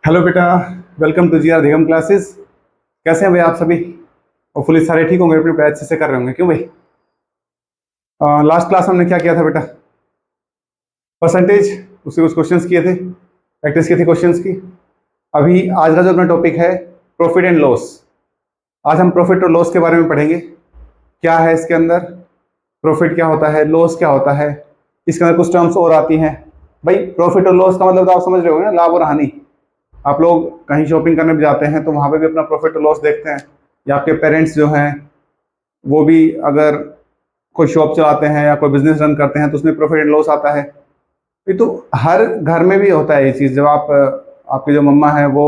Hello बेटा। Welcome to GR अधिगम classes. कैसे हैं भाई आप सभी? और फुली सारे ठीक होंगे, अपने पढ़ाई अच्छे से कर रहे होंगे, क्यों भाई? लास्ट क्लास हमने क्या किया था बेटा? परसेंटेज, उसके कुछ क्वेश्चंस किए थे, प्रैक्टिस की थी क्वेश्चंस की। अभी आज का जो अपना टॉपिक है प्रॉफिट एंड लॉस। आज हम प्रॉफिट और लॉस के बारे में पढ़ेंगे। क्या है इसके अंदर, प्रॉफिट क्या होता है, लॉस क्या होता है, इसके अंदर कुछ टर्म्स और आती हैं। भाई प्रॉफिट और लॉस का मतलब तो आप समझ रहे हो ना, लाभ और हानि। आप लोग कहीं शॉपिंग करने भी जाते हैं तो वहाँ पे भी अपना प्रॉफिट और लॉस देखते हैं, या आपके पेरेंट्स जो हैं वो भी अगर कोई शॉप चलाते हैं या कोई बिजनेस रन करते हैं तो उसमें प्रॉफिट एंड लॉस आता है। ये तो हर घर में भी होता है ये चीज़। जब आप आपकी जो मम्मा है वो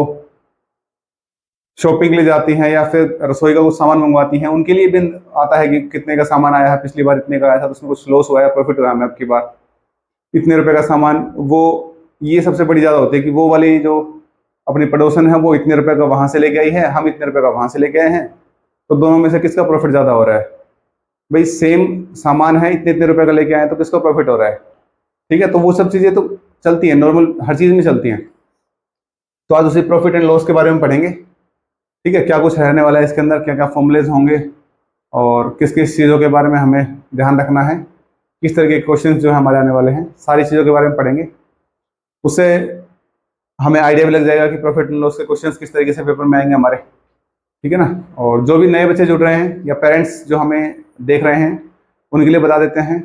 शॉपिंग ले जाती हैं या फिर रसोई का कुछ सामान मंगवाती हैं, उनके लिए भी आता है कि कितने का सामान आया है, पिछली बार इतने का आया था तो उसमें कुछ लॉस हुआ है, प्रॉफिट हुआ है हमें, आपकी बार इतने रुपए का सामान। वो ये सबसे बड़ी ज़्यादा होती है कि वो वाली जो अपनी पड़ोसन है वो इतने रुपए का वहां से लेके आई है, हम इतने रुपए का वहां से लेके आए हैं, तो दोनों में से किसका प्रॉफिट ज़्यादा हो रहा है? भाई सेम सामान है, इतने इतने रुपए का लेके आए हैं, तो किसका प्रॉफिट हो रहा है? ठीक है, तो वो सब चीज़ें तो चलती हैं, नॉर्मल हर चीज़ में चलती हैं। तो आज उसी प्रॉफिट एंड लॉस के बारे में पढ़ेंगे। ठीक है, क्या कुछ रहने वाला है इसके अंदर, क्या क्या फॉर्मूलेज होंगे और किस किस चीज़ों के बारे में हमें ध्यान रखना है, किस तरह के क्वेश्चन जो है हमारे आने वाले हैं, सारी चीज़ों के बारे में पढ़ेंगे। उससे हमें आइडिया भी लग जाएगा कि प्रॉफिट एंड लॉस के क्वेश्चंस किस तरीके से पेपर में आएंगे हमारे। ठीक है ना? और जो भी नए बच्चे जुड़ रहे हैं या पेरेंट्स जो हमें देख रहे हैं उनके लिए बता देते हैं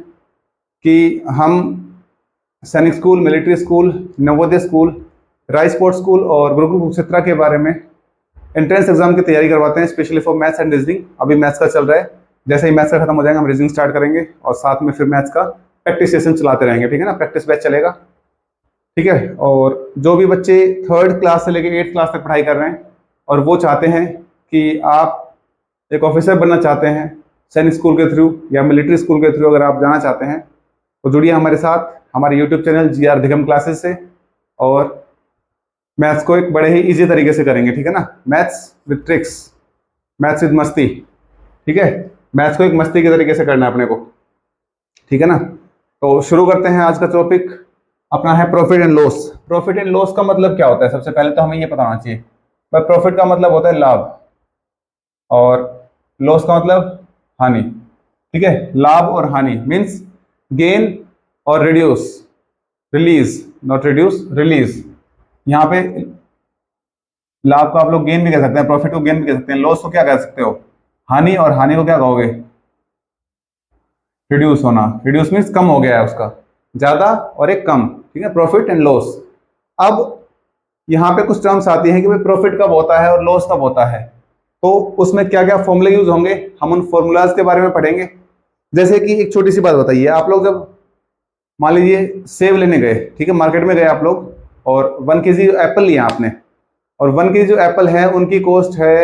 कि हम सैनिक school, military school, Navodaya school, rice sports school और गुरुकुल कुरुक्षेत्रा के बारे में एंट्रेंस एग्जाम की तैयारी करवाते हैं, specially for maths and reasoning. अभी मैथ्स का चल रहा है, जैसे ही मैथ्स का खत्म हो जाएगा हम रीजनिंग स्टार्ट करेंगे और साथ में फिर मैथ्स का प्रैक्टिस सेशन चलाते रहेंगे। ठीक है ना? प्रैक्टिस बैच चलेगा। ठीक है, और जो भी बच्चे थर्ड क्लास से लेकर 8th क्लास तक पढ़ाई कर रहे हैं और वो चाहते हैं कि आप एक ऑफिसर बनना चाहते हैं सैनिक स्कूल के थ्रू या मिलिट्री स्कूल के थ्रू, अगर आप जाना चाहते हैं तो जुड़िए हमारे साथ, हमारे यूट्यूब चैनल जीआर अधिगम क्लासेस से। और मैथ्स को एक बड़े ही इजी तरीके से करेंगे। ठीक है ना? Maths with tricks, maths with मस्ती। ठीक है, मैथ्स को एक मस्ती के तरीके से करना है अपने को। ठीक है ना? तो शुरू करते हैं आज का टॉपिक। अपना है profit and loss. Profit and loss का मतलब क्या होता है? सबसे पहले तो हमें ये पता होना चाहिए। भाई प्रॉफिट का मतलब होता है लाभ और लॉस का मतलब हानि। ठीक है, लाभ और हानि मीन्स गेन और reduce, release, not reduce, release. यहाँ पे लाभ को आप लोग गेन भी कह सकते हैं, प्रॉफिट को गेन भी कह सकते हैं, लॉस को क्या कह सकते हो? हानि। और हानि को क्या कहोगे? रिड्यूस होना। रिड्यूस मीन्स कम हो गया है उसका, ज्यादा और एक कम। ठीक है, प्रॉफिट एंड लॉस। अब यहाँ पे कुछ टर्म्स आती हैं कि भाई प्रॉफिट कब होता है और लॉस कब होता है, तो उसमें क्या क्या फॉर्मूले यूज होंगे, हम उन फॉर्मूलाज के बारे में पढ़ेंगे। जैसे कि एक छोटी सी बात बताइए, आप लोग जब मान लीजिए सेब लेने गए, ठीक है, मार्केट में गए आप लोग, और 1 kg एप्पल लिया आपने, और 1 kg जो एप्पल है उनकी कॉस्ट है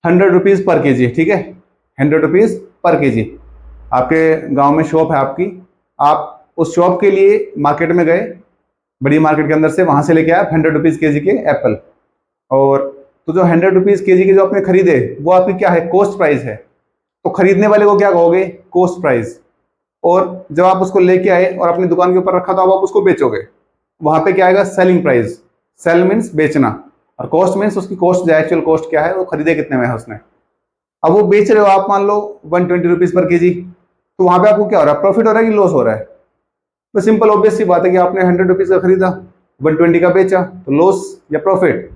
100 रुपीज पर केजी। ठीक है, 100 रुपीज पर केजी। आपके गांव में शॉप है आपकी, आप उस शॉप के लिए मार्केट में गए, बड़ी मार्केट के अंदर से, वहां से लेके आए 100 रुपीज केजी के एप्पल। और तो जो 100 रुपीज केजी के जो आपने खरीदे वो आपकी क्या है? कॉस्ट प्राइस है। तो खरीदने वाले को क्या कहोगे? Cost price. और जब आप उसको लेके आए और अपनी दुकान के ऊपर रखा तो आप उसको बेचोगे, वहां पे क्या आएगा? Selling price. सेल मीन्स बेचना, और कॉस्ट मीन्स उसकी कॉस्ट, जो एक्चुअल कॉस्ट क्या है, वो खरीदे कितने में है उसने। अब वो बेच रहे हो आप, मान लो 120 रुपीज पर केजी, तो वहां पे आपको क्या हो रहा है? प्रॉफिट हो रहा है कि लॉस हो रहा है? तो सिंपल ऑब्वियस सी बात है कि आपने 100 रुपीज का खरीदा, 120 का बेचा, तो लॉस या प्रॉफिट?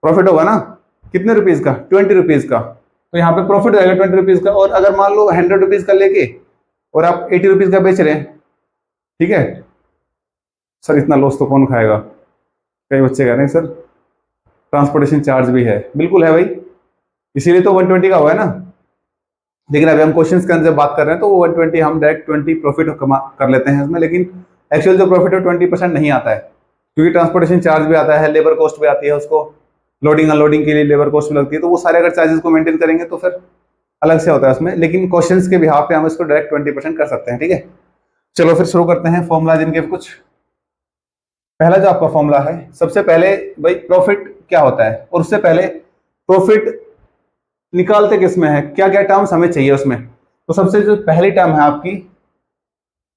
प्रॉफिट होगा ना। कितने रुपीज का? 20 रुपीज का। तो यहाँ पे प्रॉफिट होगा 20 रुपीज का। और अगर मान लो 100 रुपीज का लेके और आप 80 रुपीज का बेच रहे हैं, ठीक है, सर इतना लॉस तो कौन खाएगा? कई बच्चे कह रहे हैं सर ट्रांसपोर्टेशन चार्ज भी है। बिल्कुल है भाई, इसीलिए तो 120 का हुआ है ना। लेकिन अभी हम क्वेश्चंस के अंदर जब बात कर रहे हैं तो वो 120 हम डायरेक्ट 20 प्रॉफिट कर लेते हैं इसमें, लेकिन एक्चुअल जो प्रॉफिट है 20% नहीं आता है, क्योंकि ट्रांसपोर्टेशन चार्ज भी आता है, लेबर कॉस्ट भी आती है, उसको लोडिंग अनलोडिंग के लिए लेबर कॉस्ट भी लगती है। तो वो सारे अगर चार्जेस को मेंटेन करेंगे तो फिर अलग से होता है उसमें, लेकिन क्वेश्चंस के बिहाफ पे हम इसको डायरेक्ट 20% कर सकते हैं। ठीक है, चलो फिर शुरू करते हैं फॉर्मूला जिनके कुछ। पहला जो आपका फॉर्मूला है, सबसे पहले भाई प्रॉफिट क्या होता है, और उससे पहले प्रॉफिट निकालते किस में है, क्या क्या टर्म्स हमें चाहिए उसमें। तो सबसे जो पहली टर्म है आपकी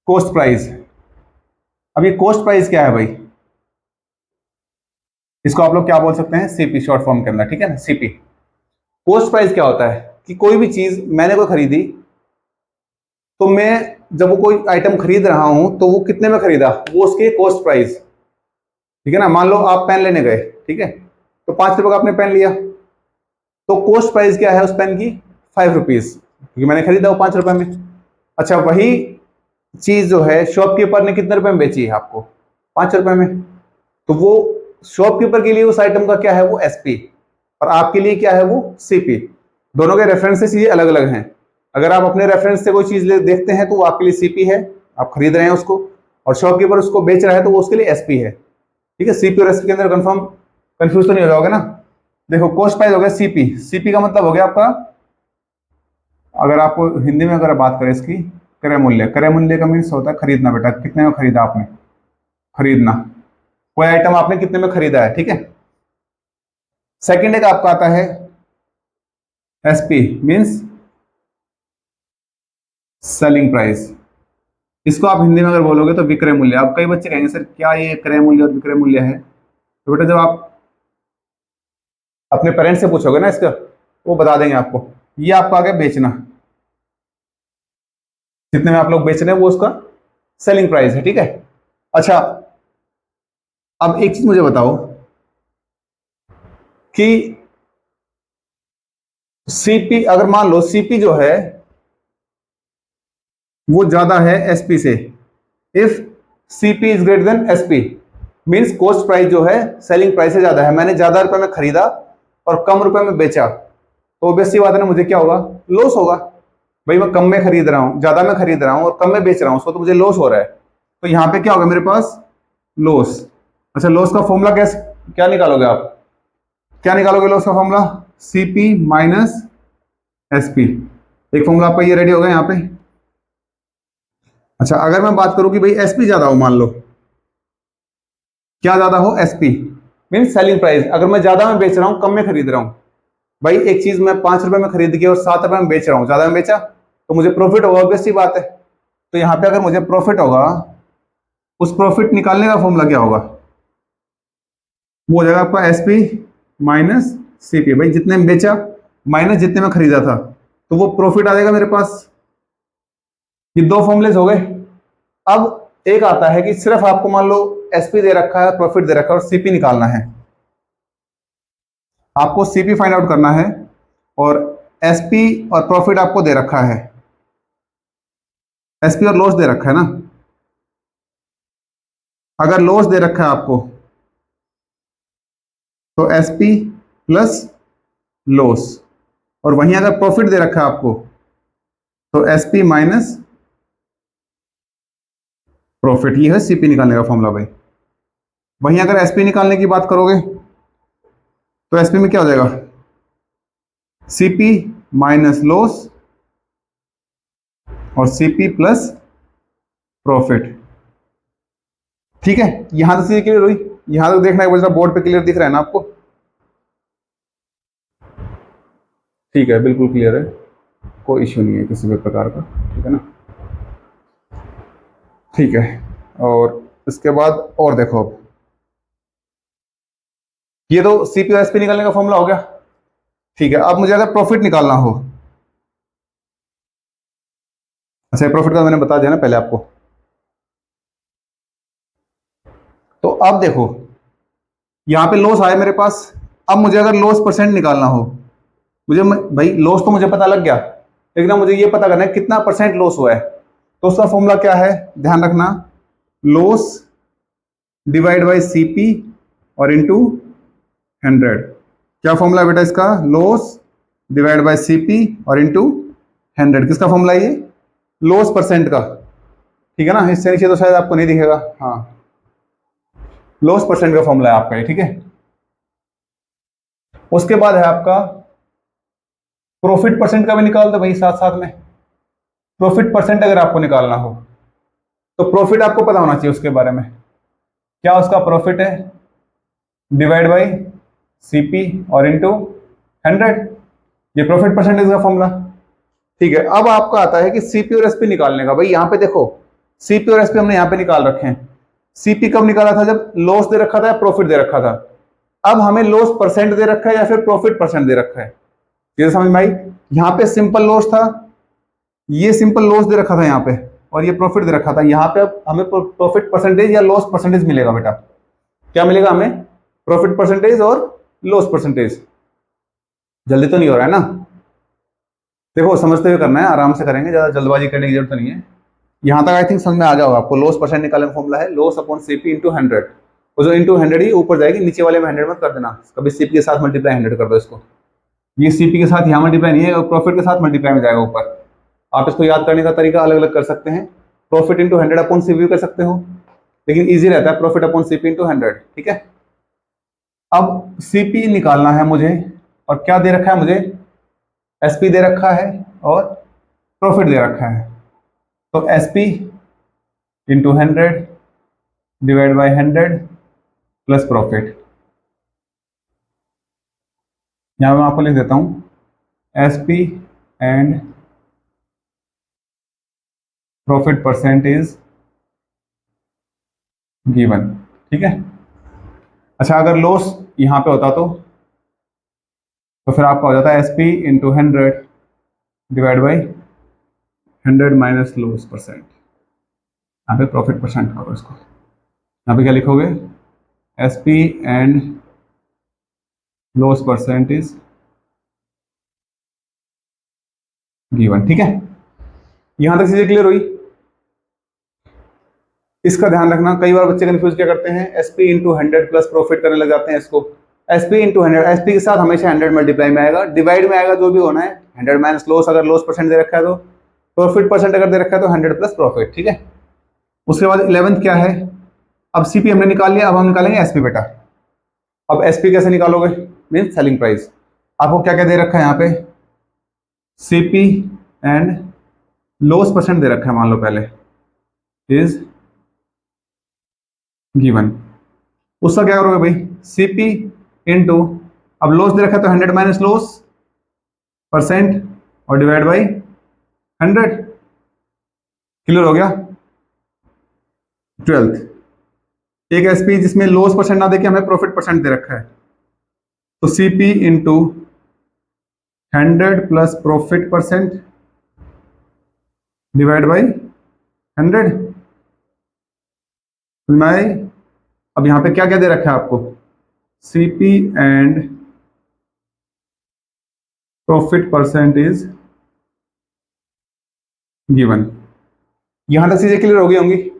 कॉस्ट प्राइस। अब ये कॉस्ट प्राइस क्या है भाई? इसको आप लोग क्या बोल सकते हैं, सीपी शॉर्ट फॉर्म के अंदर, ठीक है ना, सीपी। कॉस्ट प्राइस क्या होता है कि कोई भी चीज मैंने कोई खरीदी, तो मैं जब वो कोई आइटम खरीद रहा हूं तो वो कितने में खरीदा, वो उसकी कॉस्ट प्राइस, ठीक है ना। मान लो आप पेन लेने गए, ठीक है, तो 5 रुपए का आपने पेन लिया, तो कॉस्ट प्राइस क्या है उस पेन की, 5 रुपीज, क्योंकि मैंने खरीदा वो 5 रुपए में। अच्छा, वही चीज जो है शॉपकीपर ने कितने रुपए में बेची है आपको, 5 रुपए में, तो वो शॉपकीपर के लिए उस आइटम का क्या है, वो एसपी, और आपके लिए क्या है, वो सीपी। दोनों के रेफरेंसेस ये अलग अलग हैं। अगर आप अपने रेफरेंस से कोई चीज देखते हैं तो वो आपके लिए सीपी है, आप खरीद रहे हैं उसको, और शॉपकीपर उसको बेच रहा है तो वो उसके लिए एसपी है, ठीक है। सीपी और एसपी के अंदर कंफ्यूज तो नहीं हो जाओगे ना। देखो, कॉस्ट प्राइस हो गया सीपी, सीपी का मतलब हो गया आपका, अगर आपको हिंदी में अगर बात करें इसकी, क्रय मूल्य। क्रय मूल्य का मीन्स होता है खरीदना, बेटा कितने में खरीदा आपने, खरीदना, कोई आइटम आपने कितने में खरीदा है, ठीक है। सेकंड एक आपका आता है एसपी, मीन्स सेलिंग प्राइस। इसको आप हिंदी में अगर बोलोगे तो विक्रय मूल्य। अब कई बच्चे कहेंगे सर क्या ये क्रय मूल्य और विक्रय मूल्य है, तो बेटा जब आप अपने पेरेंट्स से पूछोगे ना इसका, वो बता देंगे आपको। ये आपका आ गया बेचना, जितने में आप लोग बेच रहे हैं वो उसका सेलिंग प्राइस है, ठीक है। अच्छा, अब एक चीज मुझे बताओ कि सीपी, अगर मान लो सीपी जो है वो ज्यादा है एसपी से, if CP is greater than SP, means cost price जो है सेलिंग प्राइस से ज्यादा है, मैंने ज्यादा रुपए में खरीदा और कम रुपए में बेचा, तो ऑब्वियस सी बात है ना, मुझे क्या होगा, लॉस होगा। भाई मैं कम में खरीद रहा हूं, ज्यादा में खरीद रहा हूं और कम में बेच रहा हूं उसको, तो मुझे लॉस हो रहा है, तो यहां पे क्या होगा मेरे पास, लॉस। अच्छा, लॉस का फॉर्मूला कैसे, क्या निकालोगे आप, क्या निकालोगे लॉस का फॉर्मूला, सीपी माइनस एसपी। एक फॉर्मूला आपका ये रेडी होगा यहाँ पे। अच्छा, अगर मैं बात करूं कि भाई एसपी ज्यादा हो, मान लो क्या ज्यादा हो, एसपी मीन सेलिंग प्राइस, अगर मैं ज्यादा में बेच रहा हूं कम में खरीद रहा हूं, भाई एक चीज मैं 5 रुपए में खरीद के और 7 रुपए में बेच रहा हूं, ज्यादा में बेचा तो मुझे प्रॉफिट होगा, ऑब्वियस सी बात है। तो यहाँ पे अगर मुझे प्रॉफिट होगा, उस प्रॉफिट निकालने का फॉर्मूला क्या होगा, वो हो जाएगा आपका एसपी माइनस सीपी। भाई जितने में बेचा माइनस जितने में खरीदा था, तो वो प्रॉफिट आ जाएगा मेरे पास। ये दो फॉर्मूलेज हो गए। अब एक आता है कि सिर्फ आपको मान लो एसपी दे रखा है, प्रॉफिट दे रखा है और सीपी निकालना है। आपको सीपी फाइंड आउट करना है और एसपी और प्रॉफिट आपको दे रखा है, एसपी और लॉस दे रखा है ना। अगर लॉस दे रखा है आपको तो एसपी प्लस लॉस, और वहीं अगर प्रॉफिट दे रखा है आपको तो एसपी माइनस प्रॉफिट। ये है सीपी निकालने का फॉर्मूला भाई। वहीं अगर एसपी निकालने की बात करोगे तो एसपी में क्या हो जाएगा, सीपी माइनस लॉस और सीपी प्लस प्रॉफिट, ठीक है। यहां तक चीजें क्लियर हुई, यहां तक देखना है बोर्ड पे क्लियर दिख रहा है ना आपको, ठीक है, बिल्कुल क्लियर है, कोई इश्यू नहीं है किसी भी प्रकार का, ठीक है ना, ठीक है। और इसके बाद और देखो, अब ये तो सीपी और एसपी निकालने का फॉर्मूला हो गया, ठीक है। अब मुझे अगर प्रॉफिट निकालना हो, अच्छा प्रॉफिट का मैंने बता दिया ना पहले आपको, तो अब देखो यहां पे लॉस आया मेरे पास। अब मुझे अगर लॉस परसेंट निकालना हो, मुझे भाई लॉस तो मुझे पता लग गया, लेकिन अब मुझे ये पता करना है कितना परसेंट लॉस हुआ है, तो उसका फॉर्मूला क्या है, ध्यान रखना, लॉस डिवाइड बाय सीपी और इनटू 100। क्या फॉर्मूला है बेटा इसका, लॉस डिवाइड बाय सीपी और इनटू 100। किसका फॉर्मूला है ये, लॉस परसेंट का, ठीक है ना। इससे नीचे तो शायद आपको नहीं दिखेगा, हाँ, लॉस परसेंट का फॉर्मूला है आपका ये, ठीक है। उसके बाद है आपका प्रॉफिट परसेंट का भी निकाल दो भाई साथ साथ में। प्रॉफिट परसेंट अगर आपको निकालना हो तो प्रॉफिट आपको पता होना चाहिए उसके बारे में, क्या उसका प्रॉफिट है, डिवाइड बाई सीपी और इनटू 100, ये प्रॉफिट परसेंटेज का फॉर्मूला, ठीक है। अब आपका आता है कि सीपी और एसपी निकालने का। भाई यहां पे देखो सीपी और एसपी हमने यहां पे निकाल रखे हैं। सीपी कब निकाला था, जब लॉस दे रखा था या प्रॉफिट दे रखा था। अब हमें लॉस परसेंट दे रखा है या फिर प्रॉफिट परसेंट दे रखा है, ये समझ में आई। यहाँ पे सिंपल लॉस था, ये सिंपल लॉस दे रखा था यहाँ पे, और ये प्रॉफिट दे रखा था। यहाँ पे अब हमें प्रॉफिट परसेंटेज या लॉस परसेंटेज मिलेगा बेटा। क्या मिलेगा हमें? प्रॉफिट परसेंटेज और लॉस परसेंटेज। जल्दी तो नहीं हो रहा है ना? देखो समझते हुए करना है, आराम से करेंगे, ज्यादा जल्दबाजी करने की जरूरत नहीं है। यहाँ तक आई थिंक समझ में आ जाओगा आपको। लॉस परसेंट निकालने का फॉर्मूला है लॉस अपॉन सीपी इंटू 100। और जो इंटू 100 ही ऊपर जाएगी, नीचे वाले में 100 मत कर देना, कभी सीपी के साथ मल्टीप्लाई 100 कर दो इसको। ये सीपी के साथ यहाँ मल्टीप्लाई नहीं है, और प्रॉफिट के साथ मल्टीप्लाई में जाएगा ऊपर। आप इसको याद करने का तरीका अलग अलग कर सकते हैं। प्रॉफिट इंटू 100 अपॉन सीपी कर सकते हो, लेकिन ईजी रहता है प्रॉफिट अपॉन सीपी इंटू 100। ठीक है, अब सीपी निकालना है मुझे, और क्या दे रखा है मुझे? एसपी दे रखा है और प्रॉफिट दे रखा है। तो SP into 100 divide by 100 plus profit. यहां मैं आपको लिख देता हूं SP and profit percentage given. ठीक है, अच्छा अगर लॉस यहां पे होता तो फिर आपका हो जाता है SP into 100 divide by 100 minus loss percent. यहाँ पे प्रॉफिट परसेंट करो इसको। यहाँ पे क्या लिखोगे? SP and loss percentage given. ठीक है, यहां तक चीजें क्लियर हुई? इसका ध्यान रखना, कई बार बच्चे कंफ्यूज क्या करते हैं, एसपी इंटू 100 प्लस प्रॉफिट करने लग जाते हैं इसको। एसपी इंटू 100, एसपी के साथ हमेशा 100 मल्टीप्लाई में आएगा, डिवाइड में आएगा जो भी होना है। 100 माइनस लॉस, अगर लॉस परसेंट दे रखा है तो प्रॉफिट परसेंट अगर दे रखा है तो 100 प्लस प्रॉफिट। ठीक है, उसके बाद 11th क्या है? अब सीपी हमने निकाल लिया, अब हम निकालेंगे एसपी बेटा। अब एसपी कैसे निकालोगे? Mean selling price. आपको क्या क्या दे रखा है यहाँ पे? सीपी एंड लॉस परसेंट दे रखा है, मान लो पहले इज गिवन। उसका क्या करोगे भाई? सीपी इंटू, अब लॉस दे रखा है तो 100 माइनस लॉस परसेंट और डिवाइड बाई 100। क्लियर हो गया? 12th एक एसपी जिसमें लॉस परसेंट ना देके हमें प्रॉफिट परसेंट दे रखा है, तो CP into 100 plus profit percent divide by 100। मैं अब यहां पे क्या क्या दे रखा है आपको? CP and profit percentage given. यहां तक चीजें क्लियर हो गई होंगी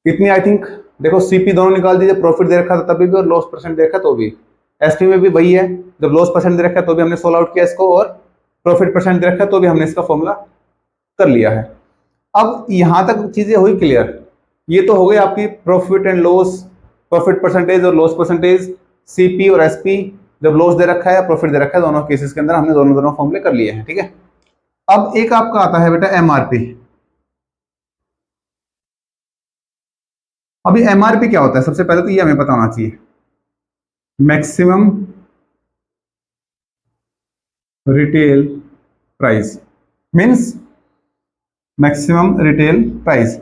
इतनी आई थिंक। देखो सीपी दोनों निकाल दीजिए, प्रॉफिट दे रखा था तभी भी और लॉस परसेंट दे रखा तो भी। एसपी में भी वही है, जब लॉस परसेंट दे रखा है तो भी हमने सोल्व आउट किया इसको, और प्रॉफिट परसेंट दे रखा है तो भी हमने इसका फॉर्मूला कर लिया है। अब यहां तक चीजें हुई क्लियर। ये तो हो गई आपकी profit and loss, profit percentage और लॉस परसेंटेज, सीपी और एसपी जब लॉस दे रखा है प्रॉफिट दे रखा है, दोनों केसेस के अंदर हमने दोनों फॉर्मूले कर लिए हैं। ठीक है, अब एक आपका आता है बेटा एमआरपी। अभी एमआरपी क्या होता है? सबसे पहले तो ये हमें पता होना चाहिए, maximum retail price. Means maximum retail price,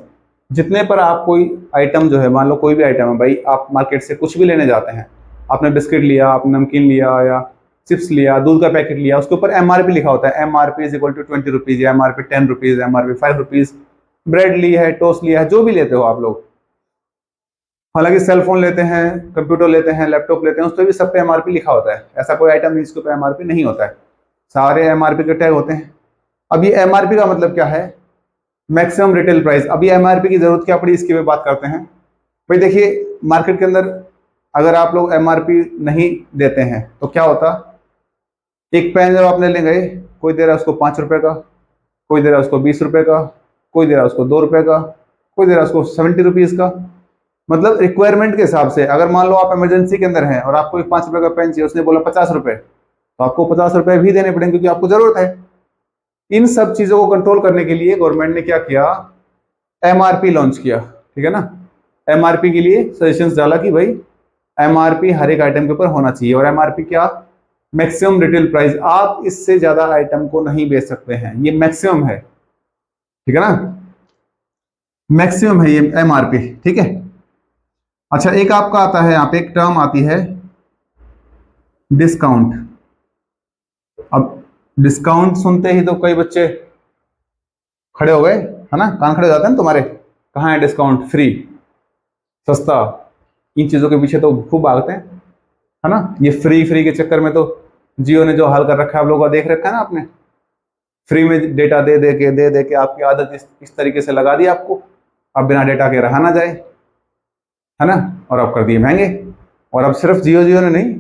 जितने पर आप कोई आइटम जो है, मान लो कोई भी आइटम है भाई, आप मार्केट से कुछ भी लेने जाते हैं, आपने बिस्किट लिया, आपने नमकीन लिया या चिप्स लिया, दूध का पैकेट लिया, उसके ऊपर एमआरपी लिखा होता है। MRP is equal to 20 rupees, या MRP 10 rupees, MRP 5 rupees. Bread ली है, टोस्ट लिया है, जो भी लेते हो आप लोग, हालांकि सेल फोन लेते हैं, कंप्यूटर लेते हैं, लैपटॉप लेते हैं, उस पर भी सब पे एमआरपी लिखा होता है। ऐसा कोई आइटम नहीं जिसके ऊपर एमआरपी नहीं होता है, सारे एमआरपी के टैग होते हैं। अब ये एमआरपी का मतलब क्या है? Maximum retail price. अभी एमआरपी की जरूरत क्या पड़ी, इसकी भी बात करते हैं। भाई देखिए, मार्केट के अंदर अगर आप लोग एमआरपी नहीं देते हैं तो क्या होता? एक पेन जब आप लेने गए, कोई दे रहा है उसको 5 रुपए का, कोई दे रहा है उसको 20 रुपए का, कोई दे रहा है उसको 2 रुपए का, कोई दे रहा है उसको 70 रुपीज का। मतलब रिक्वायरमेंट के हिसाब से, अगर मान लो आप इमरजेंसी के अंदर हैं और आपको एक 5 रुपए का पेन चाहिए, उसने बोला 50 रुपए, तो आपको 50 रुपए भी देने पड़ेंगे क्योंकि आपको जरूरत है। इन सब चीजों को कंट्रोल करने के लिए गवर्नमेंट ने क्या किया? एमआरपी लॉन्च किया। ठीक है ना, एमआरपी के लिए सजेशंस डाला कि भाई एमआरपी हर एक आइटम के ऊपर होना चाहिए। और एमआरपी क्या? Maximum retail price. आप इससे ज्यादा आइटम को नहीं बेच सकते हैं, ये मैक्सिमम है। ठीक है ना, मैक्सिमम है ये एमआरपी। ठीक है, अच्छा, एक आपका आता है यहाँ पे, एक टर्म आती है डिस्काउंट। अब डिस्काउंट सुनते ही तो कई बच्चे खड़े हो गए, है ना, कान खड़े हो जाते हैं ना तुम्हारे, कहाँ है डिस्काउंट, फ्री, सस्ता, इन चीजों के पीछे तो खूब भागते हैं, है ना। ये फ्री फ्री के चक्कर में तो जियो ने जो हाल कर रखा है आप लोगों का देख रखा है ना आपने। फ्री में डेटा दे दे के आपकी आदत इस तरीके से लगा दी आपको, अब बिना डेटा के रहा ना जाए, है ना। और अब कर दिए महंगे, और अब सिर्फ जियो जियो ने नहीं,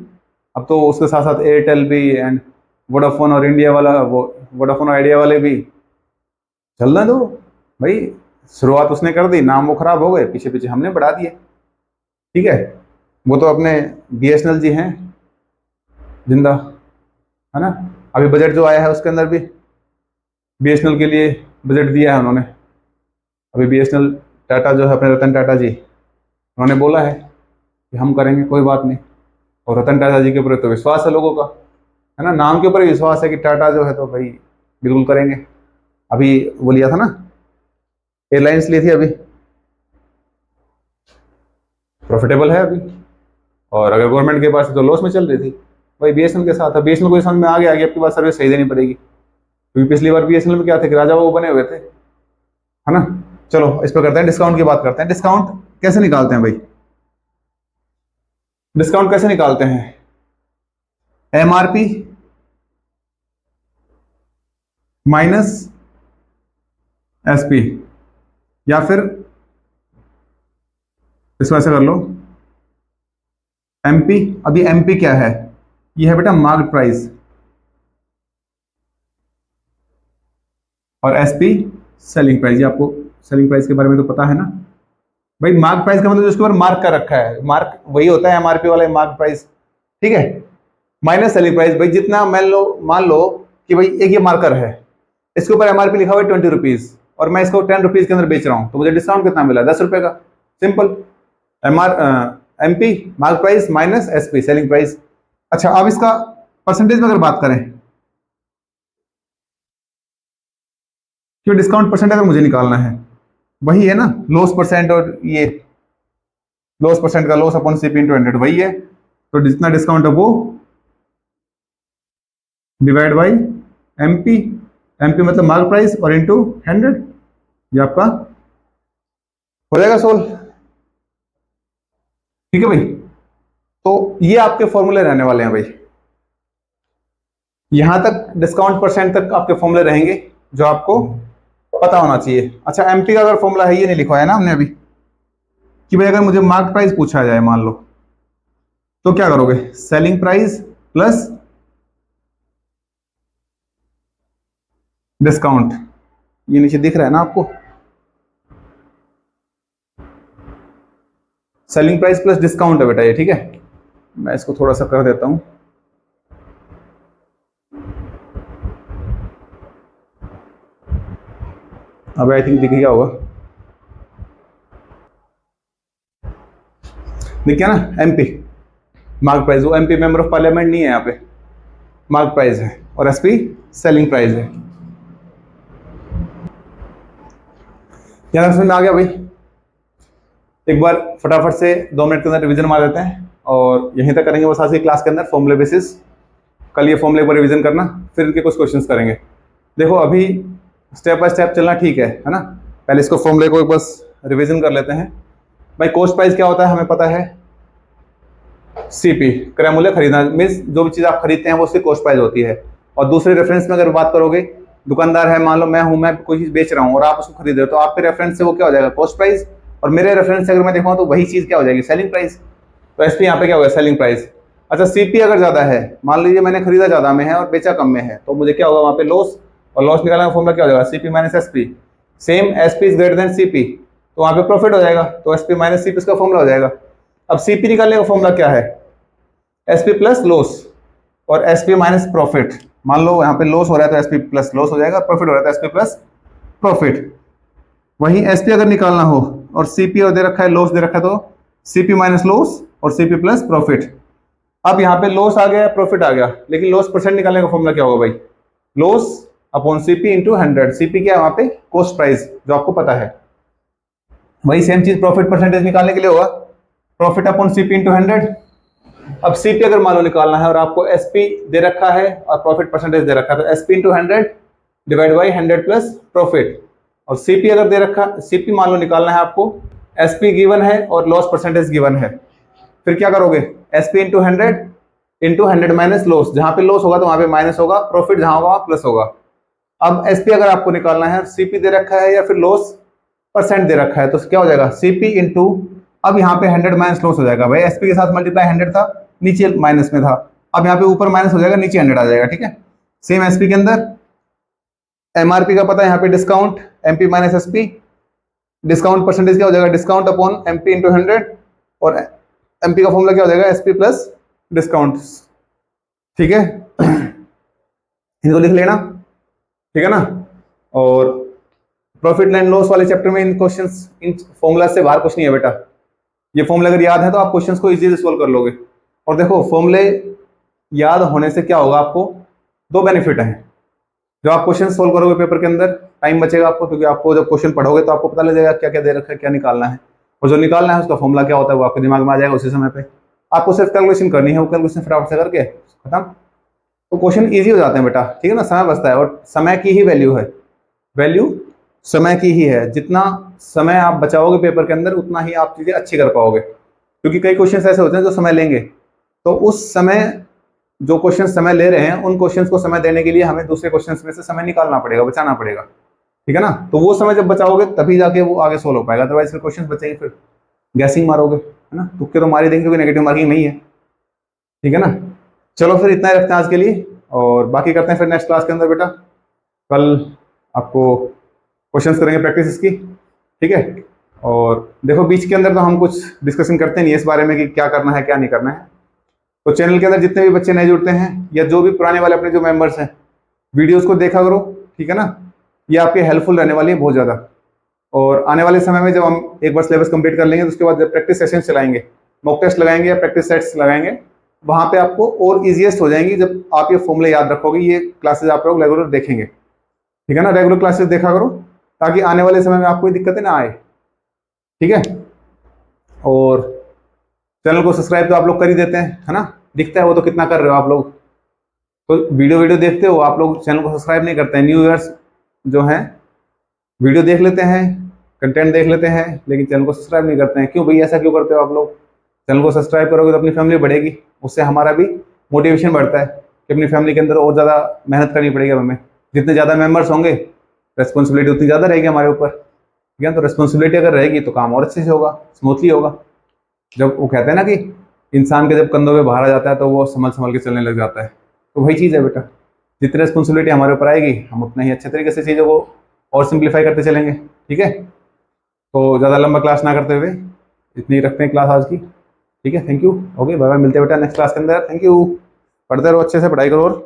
अब तो उसके साथ साथ एयरटेल भी एंड वोडाफोन और इंडिया वाला, वो वोडाफोन और आइडिया वाले भी। चलना दो भाई, शुरुआत उसने कर दी, नाम वो खराब हो गए, पीछे पीछे हमने बढ़ा दिए, ठीक है। वो तो अपने बीएसएनएल जी हैं जिंदा, है ना। अभी बजट जो आया है उसके अंदर भी बीएसएनएल के लिए बजट दिया है उन्होंने। अभी बीएसएनएल टाटा जो है, अपने रतन टाटा जी, उन्होंने बोला है कि हम करेंगे, कोई बात नहीं। और रतन टाटा जी के ऊपर तो विश्वास है लोगों का, है ना, नाम के ऊपर ही विश्वास है कि टाटा जो है तो भाई बिल्कुल करेंगे। अभी वो लिया था ना, एयरलाइंस ली थी, अभी प्रॉफिटेबल है अभी, और अगर गवर्नमेंट के पास है तो लॉस में चल रही थी। भाई बीएसएनएल के साथ है, बीएसएनएल को समझ में आ गया कि आपकी बात सर्विस सही देनी पड़ेगी, क्योंकि पिछली बार बीएसएनएल में क्या थे कि राजा बाबू बने हुए थे, है ना। चलो इस पर करते हैं, डिस्काउंट की बात करते हैं। डिस्काउंट कैसे निकालते हैं भाई, डिस्काउंट कैसे निकालते हैं? एमआरपी माइनस एसपी, या फिर इसको ऐसे कर लो, एमपी। अभी एमपी क्या है, ये है बेटा मार्केट प्राइस, और एसपी सेलिंग प्राइस। ये आपको सेलिंग प्राइस के बारे में तो पता है ना भाई। मार्क प्राइस का मतलब जिसके ऊपर मार्क का रखा है, मार्क वही होता है एमआरपी वाला मार्क प्राइस, ठीक है। माइनस सेलिंग प्राइस, भाई जितना मान लो कि भाई एक ये मार्कर है, इसके ऊपर एमआरपी लिखा हुआ है 20 रुपीज, और मैं इसको 10 रुपीज के अंदर बेच रहा हूं, तो मुझे डिस्काउंट कितना मिला, 10 रुपए का। Simple, MP mark price minus SP selling price. अच्छा, अब इसका परसेंटेज में अगर बात करें, क्यों डिस्काउंट परसेंट अगर मुझे निकालना है, वही है ना लॉस परसेंट, और ये लॉस परसेंट का लॉस अपॉन सीपी इंटू 100 वही है। तो जितना डिस्काउंट है वो डिवाइड बाई एमपी, एमपी मतलब मार्क प्राइस, और इंटू 100, ये आपका हो जाएगा सोल्व, ठीक है भाई। तो ये आपके फॉर्मूले रहने वाले हैं भाई, यहां तक डिस्काउंट परसेंट तक आपके फॉर्मूले रहेंगे जो आपको पता होना चाहिए। अच्छा, एमपी का अगर फॉर्मूला है, ये नहीं लिखा है ना हमने अभी, कि भाई अगर मुझे मार्क प्राइस पूछा जाए मान लो, तो क्या करोगे, सेलिंग प्राइस प्लस डिस्काउंट, ये नीचे दिख रहा है ना आपको, सेलिंग प्राइस प्लस डिस्काउंट है बेटा ये, ठीक है। मैं इसको थोड़ा सा कर देता हूं, अब आई थिंक दिख गया होगा, दिख गया ना, एमपी मार्क प्राइस, वो एमपी मेंबर ऑफ पार्लियामेंट नहीं है यहाँ पे, मार्क प्राइस है, और एसपी सेलिंग प्राइस है। यहाँ समझ में आ गया भाई। एक बार फटाफट से 2 मिनट के अंदर रिवीजन मार देते हैं, और यहीं तक करेंगे बस आज की क्लास के अंदर फॉर्मूले बेसिस। कल ये फॉर्मूले पर रिवीजन करना, फिर इनके कुछ क्वेश्चंस करेंगे। देखो अभी स्टेप बाय स्टेप चलना, ठीक है ना। पहले इसको फॉर्मूले को बस रिवीजन कर लेते हैं। भाई कॉस्ट प्राइस क्या होता है हमें पता है, सीपी क्रय मूल्य खरीदना, मीन्स जो भी चीज़ आप खरीदते हैं वो उसकी कॉस्ट प्राइस होती है। और दूसरे रेफरेंस में अगर बात करोगे, दुकानदार है, मान लो मैं कोई चीज़ बेच रहा हूँ और आप उसको खरीद रहे हो, तो आपके रेफरेंस से वो क्या हो जाएगा, कॉस्ट प्राइस, और मेरे रेफरेंस से अगर मैं देखूँ तो वही चीज़ क्या हो जाएगी, सेलिंग प्राइस। तो एसपी यहाँ पे क्या होगा, सेलिंग प्राइस। अच्छा, सीपी अगर ज़्यादा है, मान लीजिए मैंने खरीदा ज़्यादा में है और बेचा कम में है, तो मुझे क्या होगा वहाँ पे लॉस, और लॉस निकालने का फॉर्मूला क्या हो जाएगा, CP minus SP. Same SP is greater than CP, तो वहाँ पे प्रॉफिट हो जाएगा, तो एसपी माइनस सीपी इसका फॉर्मूला हो जाएगा। अब सीपी निकालने का फॉर्मूला क्या है, एसपी प्लस लॉस और एसपी माइनस प्रॉफिट। मान लो यहाँ पे लॉस हो रहा है तो एसपी प्लस लॉस हो जाएगा, प्रॉफिट हो रहा है तो एसपी प्लस प्रॉफिट। वहीं एसपी अगर निकालना हो और सीपी और दे रखा है, लॉस दे रखा है, तो सीपी माइनस लॉस और सीपी प्लस प्रॉफिट। अब यहाँ पे लॉस आ गया, प्रॉफिट आ गया, लेकिन लॉस परसेंट निकालने का फॉर्मूला क्या होगा भाई, loss upon CP into 100। CP क्या है वहां पे, कॉस्ट प्राइस, जो आपको पता है। वही सेम चीज प्रॉफिट परसेंटेज निकालने के लिए होगा, प्रॉफिट अपॉन सीपी इंटू 100। अब सीपी अगर मान लो निकालना है और आपको एसपी दे रखा है और प्रॉफिट परसेंटेज दे रखा है, तो SP into 100 divide by 100 plus profit. और सीपी अगर दे रखा, सीपी मान लो निकालना है आपको, एसपी गिवन है और लॉस परसेंटेज गिवन है, फिर क्या करोगे, एसपी इंटू 100 माइनस लॉस, जहां पे लॉस होगा तो वहां पे माइनस होगा, प्रॉफिट जहां होगा वहां प्लस होगा। अब एसपी अगर आपको निकालना है, सीपी दे रखा है या फिर लॉस परसेंट दे रखा है, तो क्या हो जाएगा, सीपी इंटू, अब यहाँ पे 100 माइनस लॉस हो जाएगा भाई, एसपी के साथ मल्टीप्लाई 100 था, नीचे माइनस में था, अब यहाँ पे ऊपर माइनस हो जाएगा, नीचे 100 आ जाएगा, ठीक है। सेम एसपी के अंदर एमआरपी का पता है, यहाँ पे discount MP minus SP, discount percentage क्या हो जाएगा, डिस्काउंट अपॉन एमपी इंटू 100, और एमपी का फॉर्मूला क्या हो जाएगा, एसपी प्लस डिस्काउंट, ठीक है। इनको लिख लेना, ठीक है ना। और प्रॉफिट एंड लॉस वाले चैप्टर में इन क्वेश्चंस, इन फॉर्मूला से बाहर कुछ नहीं है बेटा। ये फॉर्मूला अगर याद है तो आप क्वेश्चंस को इजीली सोल्व कर लोगे। और देखो फॉर्मूले याद होने से क्या होगा, आपको दो बेनिफिट हैं। जब आप क्वेश्चन सोल्व करोगे पेपर के अंदर, टाइम बचेगा आपको, क्योंकि आपको जब क्वेश्चन पढ़ोगे तो आपको पता लग जाएगा क्या क्या दे रखा है, क्या निकालना है, और जो निकालना है उसका फॉर्मूला क्या होता है वो आपके दिमाग में आ जाएगा उसी समय पे। आपको सिर्फ कैलकुलेशन करनी है, वो कैलकुलेशन फटाफट से करके खत्म, तो क्वेश्चन ईजी हो जाते हैं बेटा, ठीक है ना। समय बचता है, और समय की ही वैल्यू है, वैल्यू समय की ही है। जितना समय आप बचाओगे पेपर के अंदर, उतना ही आप चीज़ें अच्छी कर पाओगे, क्योंकि कई क्वेश्चन ऐसे होते हैं जो समय लेंगे, तो उस समय जो क्वेश्चन समय ले रहे हैं, उन क्वेश्चंस को समय देने के लिए हमें दूसरे क्वेश्चंस में से समय निकालना पड़ेगा, बचाना पड़ेगा, ठीक है ना। तो वो समय जब बचाओगे तभी जाके वो आगे सोल्व हो पाएगा, अदरवाइज फिर क्वेश्चन बचेंगे, फिर गैसिंग मारोगे, है ना, तुक्के तो मार ही देंगे, क्योंकि नेगेटिव मार्किंग नहीं है, ठीक है ना। चलो फिर इतना ही रखते हैं आज के लिए, और बाकी करते हैं फिर नेक्स्ट क्लास के अंदर बेटा। कल आपको क्वेश्चंस करेंगे प्रैक्टिस इसकी, ठीक है। और देखो बीच के अंदर तो हम कुछ डिस्कशन करते नहीं है इस बारे में कि क्या करना है क्या नहीं करना है। तो चैनल के अंदर जितने भी बच्चे नए जुड़ते हैं, या जो भी पुराने वाले अपने जो मेंबर्स हैं, वीडियोस को देखा करो, ठीक है ना। ये आपके हेल्पफुल रहने वाली है बहुत ज़्यादा। और आने वाले समय में जब हम एक बार सिलेबस कंप्लीट कर लेंगे, तो उसके बाद जब प्रैक्टिस सेशन चलाएंगे, मॉक टेस्ट लगाएंगे या प्रैक्टिस सेट्स लगाएंगे, वहाँ पे आपको और ईजिएस्ट हो जाएंगी जब आप ये फॉर्मूले याद रखोगे। ये क्लासेज आप लोग रेगुलर देखेंगे, ठीक है ना, रेगुलर क्लासेस देखा करो, ताकि आने वाले समय में आपको दिक्कतें ना आए, ठीक है। और चैनल को सब्सक्राइब तो आप लोग कर ही देते हैं, है ना, दिखता है वो तो कितना कर रहे हो आप लोग। तो वीडियो देखते हो आप लोग, चैनल को सब्सक्राइब नहीं करते हैं। न्यू ईयर्स जो हैं वीडियो देख लेते हैं, कंटेंट देख लेते हैं, लेकिन चैनल को सब्सक्राइब नहीं करते हैं। क्यों भाई, ऐसा क्यों करते हो आप लोग। चैनल को सब्सक्राइब करोगे तो अपनी फैमिली बढ़ेगी, उससे हमारा भी मोटिवेशन बढ़ता है कि अपनी फैमिली के अंदर और ज़्यादा मेहनत करनी पड़ेगी हमें। जितने ज़्यादा मेंबर्स होंगे, रिस्पॉन्सिबिलिटी उतनी ज़्यादा रहेगी हमारे ऊपर, ठीक है। तो रिस्पॉन्सिबिलिटी अगर रहेगी तो काम और अच्छे से होगा, स्मूथली होगा। जब वो कहते हैं ना कि इंसान के जब कंधों पे भार आ जाता है तो वो संभल संभल के चलने लग जाता है, तो वही चीज़ है बेटा। जितनी रिस्पॉन्सिबिलिटी हमारे ऊपर आएगी, हम उतना ही अच्छे तरीके से चीज़ों को और सिंप्लीफाई करते चलेंगे, ठीक है। तो ज़्यादा लंबा क्लास ना करते हुए इतनी रखते हैं क्लास आज की, ठीक है। Thank you, okay, bye bye, मिलते हैं बेटा नेक्स्ट क्लास के अंदर। थैंक यू, पढ़ते रहो अच्छे से, पढ़ाई करो और